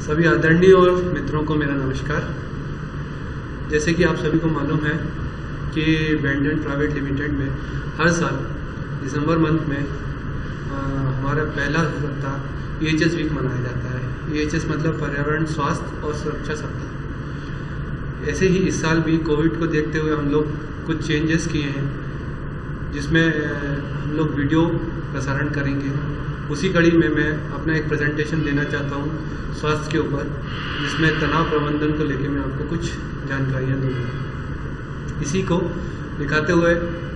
सभी आदरणीय और मित्रों को मेरा नमस्कार। जैसे कि आप सभी को मालूम है कि बैंडन प्राइवेट लिमिटेड में हर साल दिसंबर मंथ में हमारा पहला सप्ताह EHS वीक मनाया जाता है। EHS मतलब पर्यावरण, स्वास्थ्य और सुरक्षा सप्ताह। ऐसे ही इस साल भी कोविड को देखते हुए हम लोग कुछ चेंजेस किए हैं, जिसमें हम लोग वीडियो प्रसारण करेंगे। उसी कड़ी में मैं अपना एक प्रेजेंटेशन देना चाहता हूँ स्वास्थ्य के ऊपर, जिसमें तनाव प्रबंधन को लेकर मैं आपको कुछ जानकारियाँ दूँगा। इसी को दिखाते हुए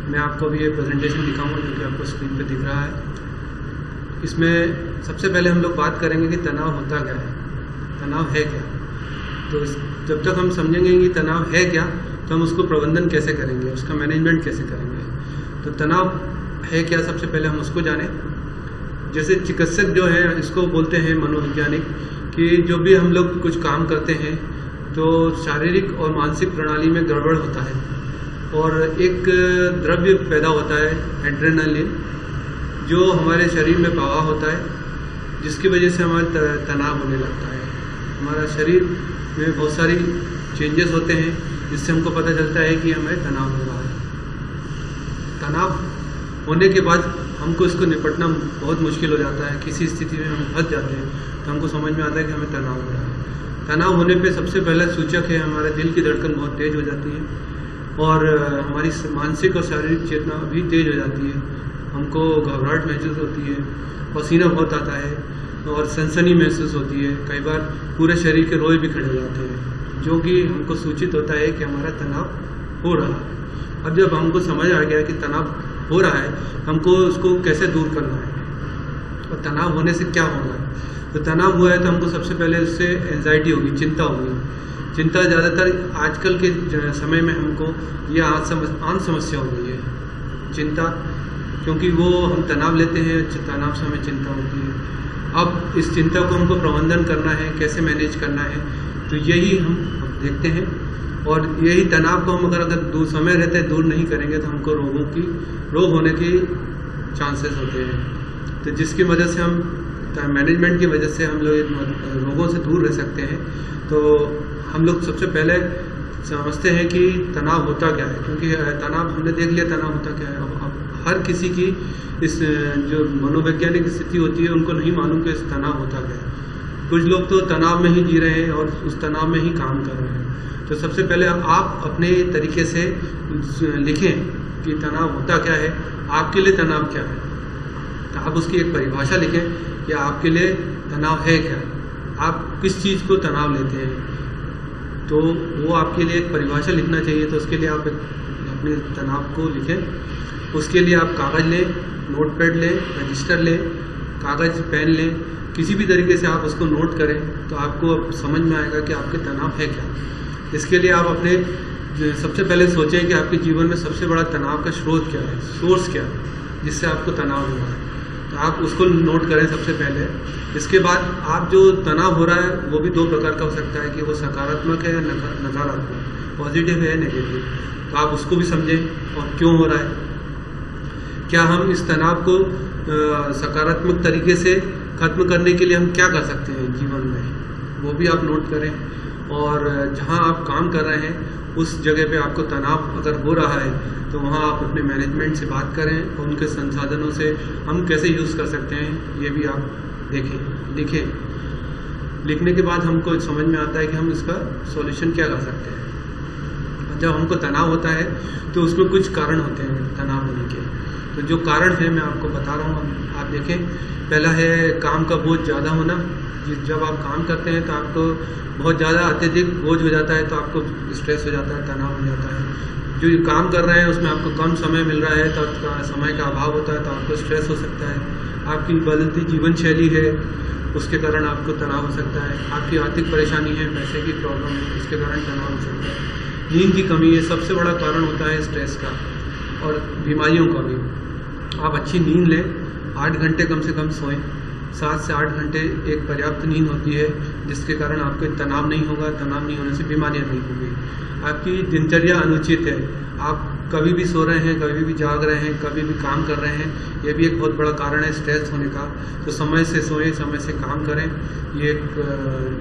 मैं आपको अभी ये प्रेजेंटेशन दिखाऊंगा, जो कि आपको स्क्रीन पे दिख रहा है। इसमें सबसे पहले हम लोग बात करेंगे कि तनाव होता क्या है, तनाव है क्या। तो जब तक हम समझेंगे कि तनाव है क्या, तो हम उसको प्रबंधन कैसे करेंगे, उसका मैनेजमेंट कैसे करेंगे। तो तनाव है क्या, सबसे पहले हम उसको जानें। जैसे चिकित्सक जो है इसको बोलते हैं मनोवैज्ञानिक, कि जो भी हम लोग कुछ काम करते हैं तो शारीरिक और मानसिक प्रणाली में गड़बड़ होता है और एक द्रव्य पैदा होता है एड्रेनालिन, जो हमारे शरीर में प्रवाह होता है, जिसकी वजह से हमारा तनाव होने लगता है। हमारा शरीर में बहुत सारी चेंजेस होते हैं, जिससे हमको पता चलता है कि हमें तनाव हो रहा है। तनाव होने के बाद हमको इसको निपटना बहुत मुश्किल हो जाता है। किसी स्थिति में हम फंस जाते हैं तो हमको समझ में आता है कि हमें तनाव हो रहा है। तनाव होने पे सबसे पहला सूचक है हमारे दिल की धड़कन बहुत तेज हो जाती है और हमारी मानसिक और शारीरिक चेतना भी तेज हो जाती है। हमको घबराहट महसूस होती है, पसीना बहुत आता है और सनसनी महसूस होती है। कई बार पूरे शरीर के रोए भी खड़े हो जाते हैं, जो कि हमको सूचित होता है कि हमारा तनाव हो रहा है। अब जब हमको समझ आ गया कि तनाव हो रहा है, हमको उसको कैसे दूर करना है और तनाव होने से क्या होना है। तो तनाव हुआ है तो हमको सबसे पहले उससे एंजाइटी होगी, चिंता होगी। चिंता ज़्यादातर आजकल के समय में हमको यह आम समस्या हो गई है, चिंता, क्योंकि वो हम तनाव लेते हैं, तनाव से हमें चिंता होती है। अब इस चिंता को हमको प्रबंधन करना है, कैसे मैनेज करना है, तो यही हम देखते हैं। और यही तनाव को हम अगर दूर समय रहते दूर नहीं करेंगे तो हमको रोग होने की चांसेस होते हैं। तो जिसकी वजह से हम मैनेजमेंट की वजह से हम लोग रोगों से दूर रह सकते हैं। तो हम लोग सबसे पहले समझते हैं कि तनाव होता क्या है, क्योंकि तनाव हमने देख लिया तनाव होता क्या है। अब हर किसी की इस जो मनोवैज्ञानिक स्थिति होती है उनको नहीं मालूम कि इस तनाव होता क्या है। कुछ लोग तो तनाव में ही जी रहे हैं और उस तनाव में ही काम कर रहे हैं। तो सबसे पहले आप अपने तरीके से लिखें कि तनाव होता क्या है, आपके लिए तनाव क्या है। तो आप उसकी एक परिभाषा लिखें कि आपके लिए तनाव है क्या, आप किस चीज़ को तनाव लेते हैं। तो वो आपके लिए एक परिभाषा लिखना चाहिए। तो उसके लिए आप अपने तनाव को लिखें। उसके लिए आप कागज़ लें, नोटपैड लें, रजिस्टर लें, कागज़ पेन लें, किसी भी तरीके से आप उसको नोट करें तो आपको समझ में आएगा कि आपके तनाव है क्या। इसके लिए आप अपने सबसे पहले सोचें कि आपके जीवन में सबसे बड़ा तनाव का स्रोत क्या है, सोर्स क्या है, जिससे आपको तनाव हो रहा है। तो आप उसको नोट करें सबसे पहले। इसके बाद आप जो तनाव हो रहा है वो भी दो प्रकार का हो सकता है कि वो सकारात्मक है या नकारात्मक, पॉजिटिव है या नेगेटिव। तो आप उसको भी समझें और क्यों हो रहा है। क्या हम इस तनाव को सकारात्मक तरीके से खत्म करने के लिए हम क्या कर सकते हैं जीवन में, वो भी आप नोट करें। और जहां आप काम कर रहे हैं उस जगह पे आपको तनाव अगर हो रहा है तो वहां आप अपने मैनेजमेंट से बात करें और उनके संसाधनों से हम कैसे यूज़ कर सकते हैं ये भी आप देखें, लिखें। लिखने के बाद हमको समझ में आता है कि हम इसका सॉल्यूशन क्या कर सकते हैं। जब हमको तनाव होता है तो उसमें कुछ कारण होते हैं तनाव होने के। तो जो कारण है मैं आपको बता रहा हूँ, आप देखें। पहला है काम का बोझ ज़्यादा होना। जब आप काम करते हैं तो आपको बहुत ज़्यादा अत्यधिक बोझ हो जाता है तो आपको स्ट्रेस हो जाता है, तनाव हो जाता है। जो काम कर रहे हैं उसमें आपको कम समय मिल रहा है तो समय का अभाव होता है तो आपको स्ट्रेस हो सकता है। आपकी बदलती जीवन शैली है, उसके कारण आपको तनाव हो सकता है। आपकी आर्थिक परेशानी है, पैसे की प्रॉब्लम है, उसके कारण तनाव हो सकता है। नींद की कमी है, सबसे बड़ा कारण होता है स्ट्रेस का और बीमारियों का भी। आप अच्छी नींद लें, 8 घंटे कम से कम सोएं 7 से 8 घंटे एक पर्याप्त नींद होती है, जिसके कारण आपको तनाव नहीं होगा। तनाव नहीं होने से बीमारियां नहीं होंगी। आपकी दिनचर्या अनुचित है, आप कभी भी सो रहे हैं, कभी भी जाग रहे हैं, कभी भी काम कर रहे हैं, ये भी एक बहुत बड़ा कारण है स्ट्रेस होने का। तो समय से सोएं, समय से काम करें, ये एक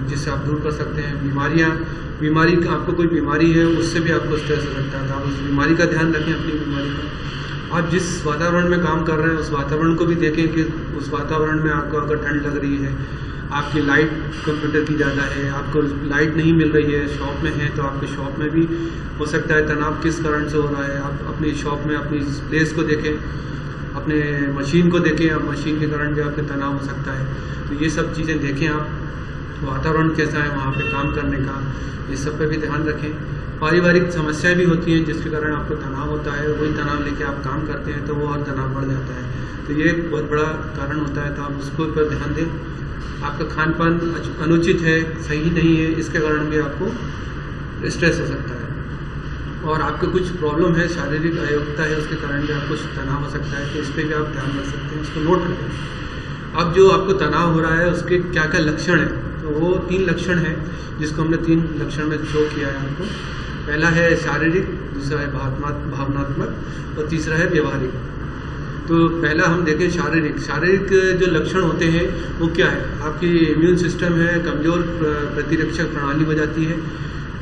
जिससे आप दूर कर सकते हैं बीमारी। आपको कोई बीमारी है, उससे भी आपको स्ट्रेस हो सकता है, तो आप उस बीमारी का ध्यान रखें, अपनी बीमारी का। आप जिस वातावरण में काम कर रहे हैं उस वातावरण को भी देखें कि उस वातावरण में आपको अगर ठंड लग रही है, आपकी लाइट कंप्यूटर की ज़्यादा है, आपको लाइट नहीं मिल रही है, शॉप में है, तो आपके शॉप में भी हो सकता है तनाव किस कारण से हो रहा है। आप अपनी शॉप में अपनी प्लेस को देखें, अपने मशीन को देखें, अब मशीन के कारण भी आपके तनाव हो सकता है। तो ये सब चीज़ें देखें, आप वातावरण कैसा है वहाँ पे काम करने का, ये सब पे भी ध्यान रखें। पारिवारिक समस्याएं भी होती हैं जिसके कारण आपको तनाव होता है, वही तनाव लेके आप काम करते हैं तो वो और तनाव बढ़ जाता है। तो ये बहुत बड़ा कारण होता है, तो आप उसको पर ध्यान दें। आपका खान पान अनुचित है, सही नहीं है, इसके कारण भी आपको स्ट्रेस हो सकता है। और आपको कुछ प्रॉब्लम है, शारीरिक अयोग्यता है, उसके कारण भी आपको तनाव हो सकता है, तो इस पर भी आप ध्यान रख सकते हैं, इसको नोट करें। अब जो आपको तनाव हो रहा है उसके क्या क्या लक्षण है, तो वो 3 लक्षण है जिसको हमने 3 लक्षण में शो किया है आपको। पहला है शारीरिक, दूसरा है भावनात्मक और तीसरा है व्यवहारिक। तो पहला हम देखें शारीरिक जो लक्षण होते हैं वो क्या है। आपकी इम्यून सिस्टम है कमज़ोर, प्रतिरक्षक प्रणाली हो जाती है,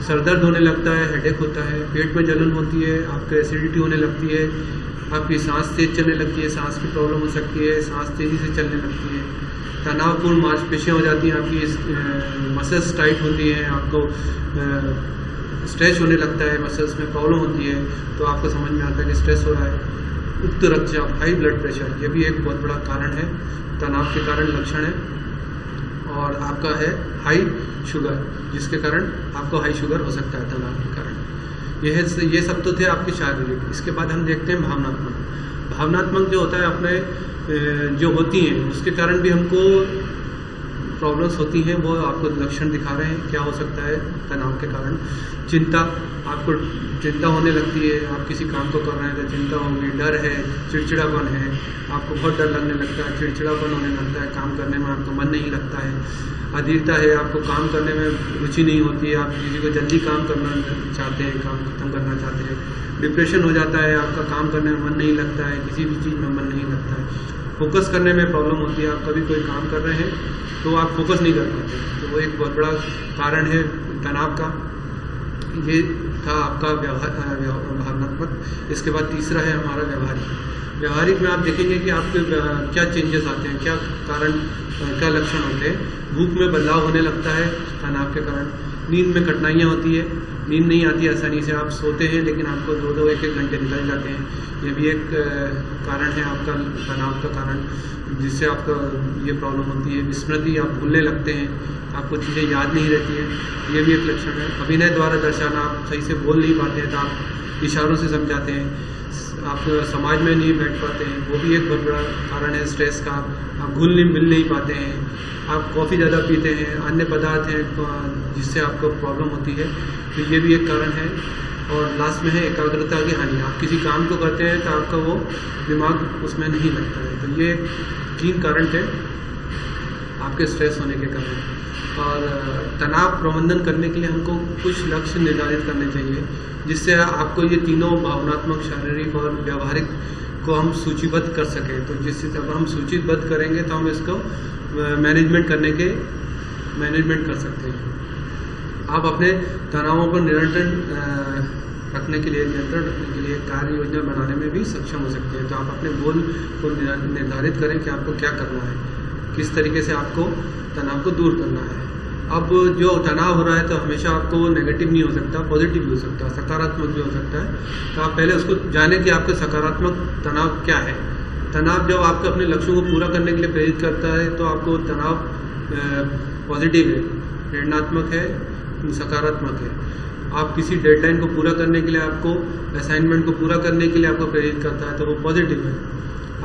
सर दर्द होने लगता है, हेडेक होता है, पेट में जलन होती है, आपको एसिडिटी होने लगती है, आपकी सांस तेज चलने लगती है, सांस की प्रॉब्लम हो सकती है, सांस तेज़ी से चलने लगती है, तनावपूर्ण मांसपेशियाँ हो जाती हैं, आपकी मसल्स टाइट होती हैं, आपको स्ट्रेच होने लगता है, मसल्स में प्रॉब्लम होती है, तो आपको समझ में आता है कि स्ट्रेस हो रहा है। उच्च रक्तचाप, हाई ब्लड प्रेशर, ये भी एक बहुत बड़ा कारण है, तनाव के कारण लक्षण है। और आपका है हाई शुगर, जिसके कारण आपको हाई शुगर हो सकता है तनाव के कारण। ये सब तो थे आपके शारीरिक। इसके बाद हम देखते हैं भावनात्मक जो होता है अपने जो होती हैं उसके कारण भी हमको प्रॉब्लम्स होती हैं, वो आपको लक्षण दिखा रहे हैं क्या हो सकता है तनाव के कारण। चिंता, आपको चिंता होने लगती है, आप किसी काम को कर रहे हैं तो चिंता होगी, डर है, चिड़चिड़ापन है, आपको बहुत डर लगने लगता है, चिड़चिड़ापन होने लगता है, काम करने में आपको मन नहीं लगता है, अधीरता है, आपको काम करने में रुचि नहीं होती है, आप किसी को जल्दी काम करना चाहते हैं, काम खत्म करना चाहते हैं, डिप्रेशन हो जाता है, आपका काम करने में मन नहीं लगता है, किसी भी चीज़ में मन नहीं लगता है, फोकस करने में प्रॉब्लम होती है, आप कभी कोई काम कर रहे हैं तो आप फोकस नहीं कर पाते, तो वो एक बहुत बड़ा कारण है तनाव का। ये था आपका भावनात्मक। इसके बाद तीसरा है हमारा व्यवहारिक में आप देखेंगे कि आपके क्या चेंजेस आते हैं, क्या कारण, क्या लक्षण होते हैं। भूख में बदलाव होने लगता है तनाव के कारण, नींद में कठिनाइयाँ होती है, नींद नहीं आती आसानी से, आप सोते हैं लेकिन आपको 2-2 1-1 घंटे निकल जाते हैं, ये भी एक कारण है आपका तनाव का कारण, जिससे आपका ये प्रॉब्लम होती है। स्मृति, आप भूलने लगते हैं, आपको चीज़ें याद नहीं रहती हैं, ये भी एक लक्षण है। अभिनय द्वारा दर्शाना, आप सही से बोल नहीं पाते हैं तो आप इशारों से समझाते हैं, आप समाज में नहीं बैठ पाते हैं, वो भी एक बहुत बड़ा कारण है स्ट्रेस का। आप घुल मिल नहीं पाते हैं, आप कॉफ़ी ज़्यादा पीते हैं, अन्य पदार्थ हैं जिससे आपको प्रॉब्लम होती है, तो ये भी एक कारण है। और लास्ट में है एकाग्रता की हानि, आप किसी काम को करते हैं तो आपका वो दिमाग उसमें नहीं लगता है, तो ये 3 कारण थे आपके स्ट्रेस होने के कारण। और तनाव प्रबंधन करने के लिए हमको कुछ लक्ष्य निर्धारित करने चाहिए, जिससे आपको ये तीनों भावनात्मक, शारीरिक और व्यवहारिक को हम सूचीबद्ध कर सकें। तो जिससे जब हम सूचीबद्ध करेंगे तो हम इसको मैनेजमेंट कर सकते हैं। आप अपने तनावों पर नियंत्रण रखने के लिए कार्य योजना बनाने में भी सक्षम हो सकते हैं। तो आप अपने गोल को निर्धारित करें कि आपको क्या करना है, किस तरीके से आपको तनाव को दूर करना है। अब जो तनाव हो रहा है तो हमेशा आपको नेगेटिव नहीं हो सकता, पॉजिटिव भी हो सकता है, सकारात्मक भी हो सकता है। तो आप पहले उसको जानें कि आपके सकारात्मक तनाव क्या है। तनाव जब आपको अपने लक्ष्यों को पूरा करने के लिए प्रेरित करता है तो आपको तनाव पॉजिटिव है, प्रेरणात्मक है, सकारात्मक है। आप किसी डेडलाइन को पूरा करने के लिए, आपको असाइनमेंट को पूरा करने के लिए आपको प्रेरित करता है तो वो पॉजिटिव है।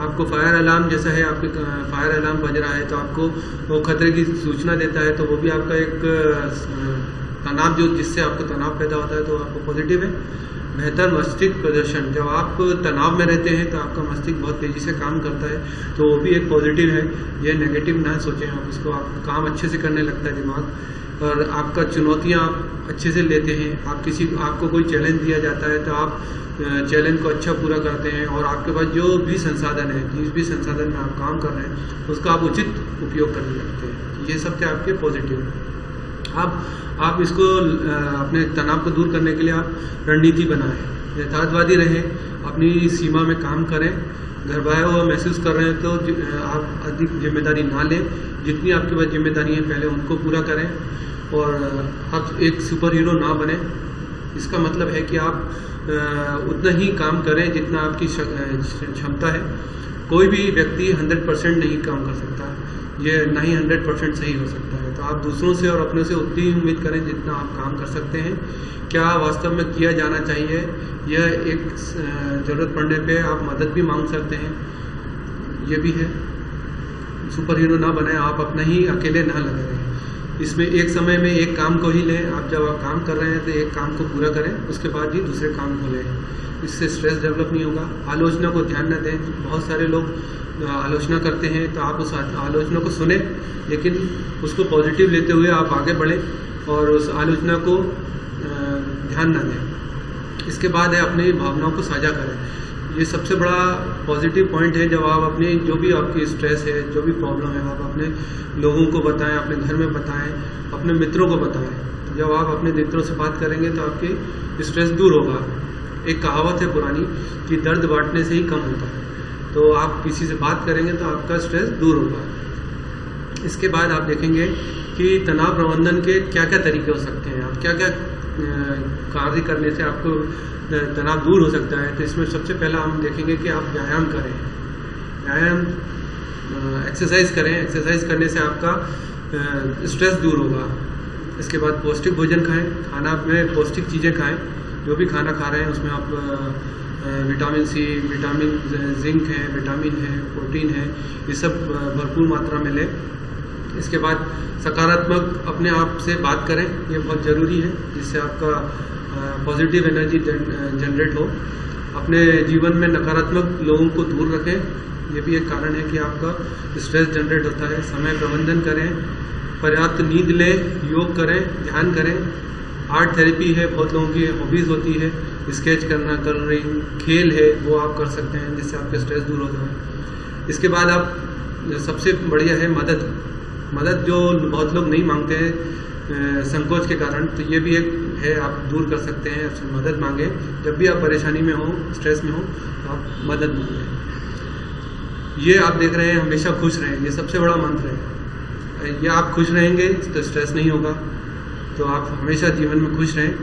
आपको फायर अलार्म जैसा है, आपके फायर अलार्म बज रहा है तो आपको वो खतरे की सूचना देता है, तो वो भी आपका एक तनाव, जो जिससे आपको तनाव पैदा होता है तो आपको पॉजिटिव है। बेहतर मस्तिष्क प्रदर्शन, जब आप तनाव में रहते हैं तो आपका मस्तिष्क बहुत तेज़ी से काम करता है, तो वो भी एक पॉजिटिव है। ये नेगेटिव ना सोचें आप इसको, आप काम अच्छे से करने लगता है दिमाग, और आपका चुनौतियाँ आप अच्छे से लेते हैं। आपको कोई चैलेंज दिया जाता है तो आप चैलेंज को अच्छा पूरा करते हैं, और आपके पास जो भी संसाधन है, जिस भी संसाधन में आप काम कर रहे हैं उसका आप उचित उपयोग करने लगते हैं। ये सब थे आपके पॉजिटिव। आप इसको अपने तनाव को दूर करने के लिए आप रणनीति बनाएं, यथार्थवादी रहें, अपनी सीमा में काम करें। घबराया हुआ महसूस कर रहे हैं तो आप अधिक जिम्मेदारी ना लें, जितनी आपके पास जिम्मेदारी है पहले उनको पूरा करें, और आप एक सुपर हीरो ना बने। इसका मतलब है कि आप उतना ही काम करें जितना आपकी क्षमता है। कोई भी व्यक्ति 100% नहीं काम कर सकता, ये ना ही 100% सही हो सकता है। तो आप दूसरों से और अपने से उतनी उम्मीद करें जितना आप काम कर सकते हैं। क्या वास्तव में किया जाना चाहिए, यह एक ज़रूरत पड़ने पे आप मदद भी मांग सकते हैं, ये भी है। सुपर हीरो ना बने, आप अपना ही अकेले ना लगे रहें। इसमें एक समय में एक काम को ही लें। जब आप काम कर रहे हैं तो एक काम को पूरा करें, उसके बाद ही दूसरे काम को लें। इससे स्ट्रेस डेवलप नहीं होगा। आलोचना को ध्यान न दें। बहुत सारे लोग आलोचना करते हैं तो आप उस आलोचना को सुने, लेकिन उसको पॉजिटिव लेते हुए आप आगे बढ़ें और उस आलोचना को ध्यान न दें। इसके बाद है अपनी भावनाओं को साझा करें। ये सबसे बड़ा पॉजिटिव पॉइंट है। जब आप अपने जो भी आपकी स्ट्रेस है, जो भी प्रॉब्लम है, आप अपने लोगों को बताएं, अपने घर में बताएं, अपने मित्रों को बताएं। तो जब आप अपने मित्रों से बात करेंगे तो आपकी स्ट्रेस दूर होगा। एक कहावत है पुरानी कि दर्द बांटने से ही कम होता है। तो आप किसी से बात करेंगे तो आपका स्ट्रेस दूर होगा। इसके बाद आप देखेंगे कि तनाव प्रबंधन के क्या क्या तरीके हो सकते हैं, आप क्या क्या कार्य करने से आपको तनाव दूर हो सकता है। तो इसमें सबसे पहला हम देखेंगे कि आप व्यायाम करें, एक्सरसाइज करें। एक्सरसाइज करने से आपका स्ट्रेस दूर होगा। इसके बाद पौष्टिक भोजन खाएं, खाना में पौष्टिक चीज़ें खाएं। जो भी खाना खा रहे हैं उसमें आप विटामिन सी, विटामिन जिंक है, विटामिन है, प्रोटीन है, ये सब भरपूर मात्रा में लें। इसके बाद सकारात्मक अपने आप से बात करें, ये बहुत ज़रूरी है, जिससे आपका पॉजिटिव एनर्जी जनरेट हो। अपने जीवन में नकारात्मक लोगों को दूर रखें, ये भी एक कारण है कि आपका स्ट्रेस जनरेट होता है। समय प्रबंधन करें, पर्याप्त नींद लें, योग करें, ध्यान करें। आर्ट थेरेपी है, बहुत लोगों की हॉबीज़ होती है, स्केच करना, कलरिंग, खेल है, वो आप कर सकते हैं जिससे आपका स्ट्रेस दूर हो जाए। इसके बाद आप सबसे बढ़िया है मदद जो बहुत लोग नहीं मांगते हैं संकोच के कारण, तो ये भी एक है, आप दूर कर सकते हैं। आपसे मदद मांगे, जब भी आप परेशानी में हो, स्ट्रेस में हो, तो आप मदद मांगें। ये आप देख रहे हैं, हमेशा खुश रहें, ये सबसे बड़ा मंत्र है। ये आप खुश रहेंगे तो स्ट्रेस नहीं होगा, तो आप हमेशा जीवन में खुश रहें।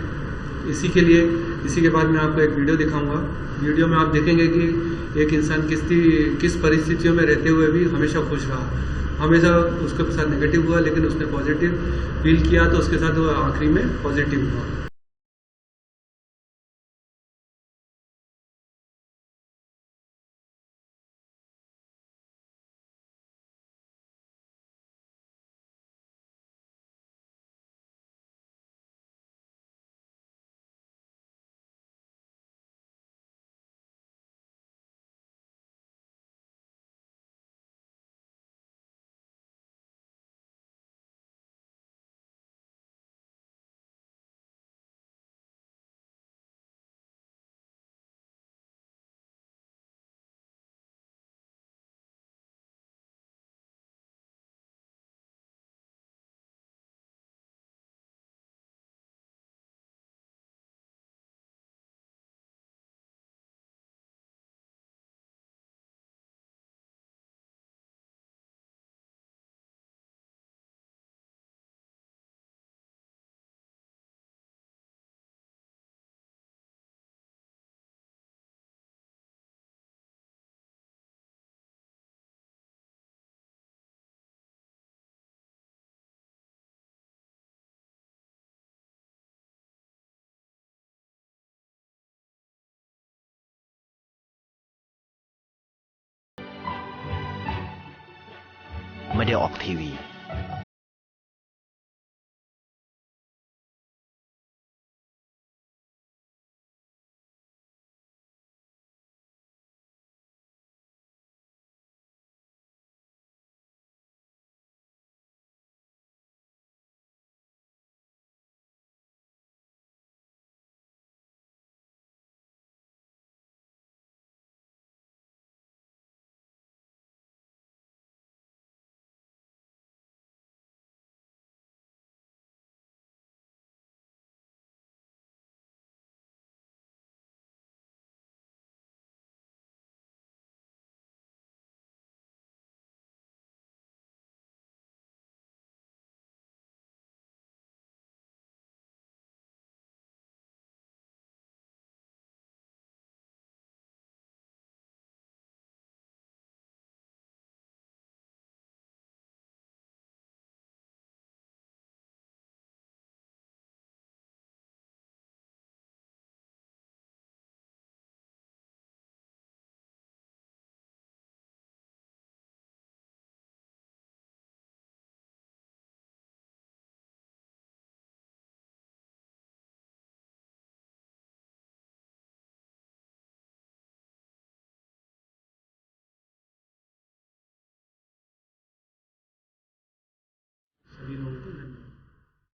इसी के बाद मैं आपको एक वीडियो दिखाऊंगा। वीडियो में आप देखेंगे कि एक इंसान किस परिस्थितियों में रहते हुए भी हमेशा खुश रहा। हमेशा उसके साथ नेगेटिव हुआ, लेकिन उसने पॉजिटिव फील किया तो उसके साथ वो आखिरी में पॉजिटिव हुआ।ไม่ได้ออกทีวี धन्यवाद।